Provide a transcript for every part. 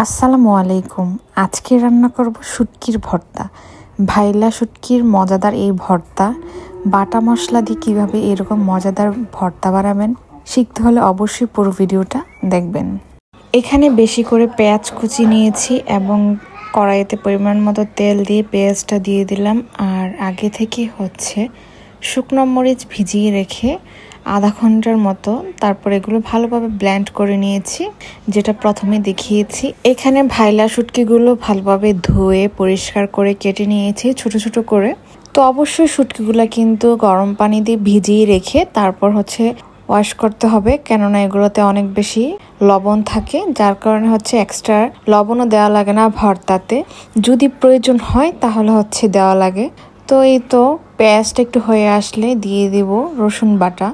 আসসালামু আলাইকুম। আজকে রান্না করব শুটকির ভর্তা। ভাইলা শুটকির মজাদার এই ভর্তা বাটা মশলা দিয়ে কীভাবে এরকম মজাদার ভর্তা বানাবেন শিখতে হলে অবশ্যই পুরো ভিডিওটা দেখবেন। এখানে বেশি করে পেঁয়াজ কুচি নিয়েছি এবং কড়াইতে পরিমাণ মতো তেল দিয়ে পেঁয়াজটা দিয়ে দিলাম। আর আগে থেকে শুকনো মরিচ ভিজিয়ে রেখে আধা ঘন্টার মতো তারপর এগুলো ভালোভাবে ব্লেন্ড করে নিয়েছি, যেটা প্রথমে দেখিয়েছি। এখানে ভাইলা শুটকিগুলো ভালোভাবে ধুয়ে পরিষ্কার করে কেটে নিয়েছি ছোট ছোট করে। তো অবশ্যই শুটকিগুলো কিন্তু গরম পানি দিয়ে ভিজিয়ে রেখে তারপর ওয়াশ করতে হবে, কেননা এগুলোতে অনেক বেশি লবণ থাকে, যার কারণে এক্সট্রা লবণও দেওয়া লাগে না ভর্তাতে। যদি প্রয়োজন হয় তাহলে দেওয়া লাগে। তো এই তো পেঁয়াজটা একটু হয়ে আসলে দিয়ে দিব রসুন বাটা।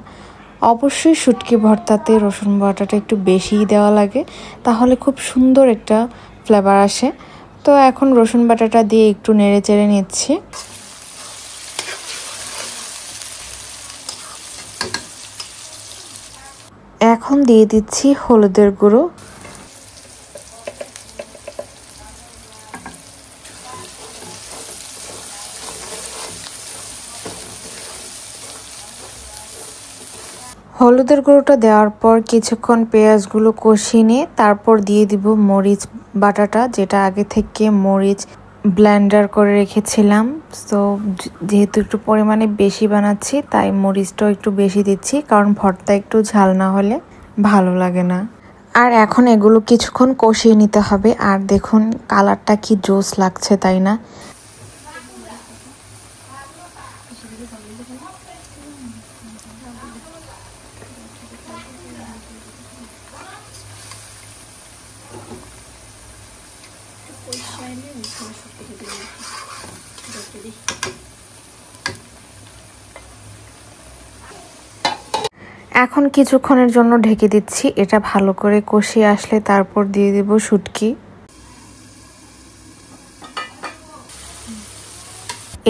অবশ্যই শুটকি ভর্তাতে রসুন বাটাটা একটু বেশিই দেওয়া লাগে, তাহলে খুব সুন্দর একটা ফ্লেভার আসে। তো এখন রসুন বাটাটা দিয়ে একটু নেড়ে চেড়ে নিচ্ছি। এখন দিয়ে দিচ্ছি হলুদের গুঁড়ো, হলুদের গুঁড়োটা দেওয়ার পর কিছুক্ষণ পেঁয়াজগুলো কষিয়ে নিয়ে তারপর দিয়ে দিব মরিচ বাটাটা, যেটা আগে থেকে মরিচ ব্লেন্ডার করে রেখেছিলাম। তো যেহেতু একটু পরিমাণে বেশি বানাচ্ছি তাই মরিচটাও একটু বেশি দিচ্ছি, কারণ ভর্তা একটু ঝাল না হলে ভালো লাগে না। আর এখন এগুলো কিছুক্ষণ কষিয়ে নিতে হবে। আর দেখুন কালারটা কি জোস লাগছে, তাই না? এখন কিছুক্ষণের জন্য ঢেকে দিচ্ছি। এটা ভালো করে কষিয়ে আসলে তারপর দিয়ে দিব শুটকি।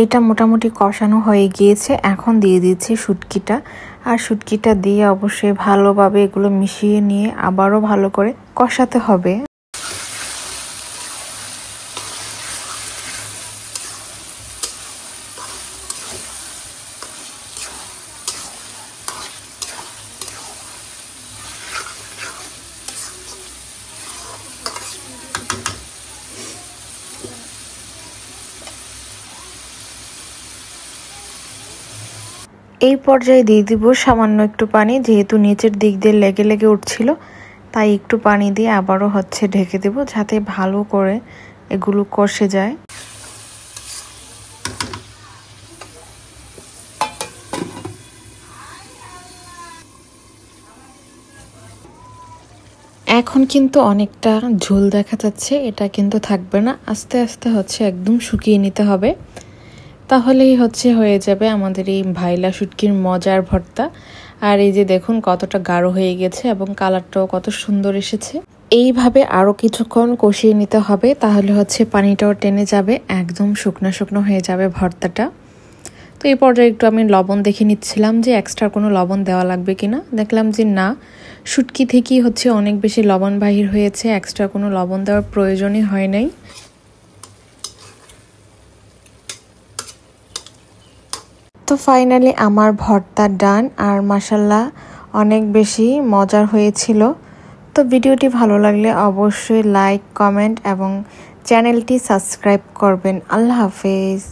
এটা মোটামুটি কষানো হয়ে গিয়েছে, এখন দিয়ে দিচ্ছি শুটকিটা। আর শুটকিটা দিয়ে অবশ্যই ভালোভাবে এগুলো মিশিয়ে নিয়ে আবারও ভালো করে কষাতে হবে। এই পর্যায়ে দিয়ে দিব সামান্য একটু পানি, যেহেতু নিচের দিক দিয়ে লেগে লেগে উঠছিল, তাই একটু পানি দিয়ে আবারও ঢেকে দেব, যাতে ভালো করে এগুলো কষে যায়। এখন কিন্তু অনেকটা ঝোল দেখা যাচ্ছে, এটা কিন্তু থাকবে না, আস্তে আস্তে একদম শুকিয়ে নিতে হবে। তাহলেই হয়ে যাবে আমাদের এই ভাইলা শুটকির মজার ভর্তা। আর এই যে দেখুন কতটা গাঢ় হয়ে গেছে এবং কালারটাও কত সুন্দর এসেছে। এইভাবে আরও কিছুক্ষণ কষিয়ে নিতে হবে, তাহলে পানিটাও টেনে যাবে, একদম শুকনো শুকনো হয়ে যাবে ভর্তাটা। তো এই পর্যায়ে একটু আমি লবণ দেখে নিচ্ছিলাম যে এক্সট্রা কোনো লবণ দেওয়া লাগবে কিনা। দেখলাম যে না, শুটকি থেকেই অনেক বেশি লবণ বাহির হয়েছে, এক্সট্রা কোনো লবণ দেওয়ার প্রয়োজনই হয় নাই। তো ফাইনালি আমার ভর্তা ডান, আর মাশাল্লাহ অনেক বেশি মজার হয়েছিল। তো ভিডিওটি ভালো লাগলে অবশ্যই লাইক, কমেন্ট এবং চ্যানেলটি সাবস্ক্রাইব করবেন। আল্লাহ হাফেজ।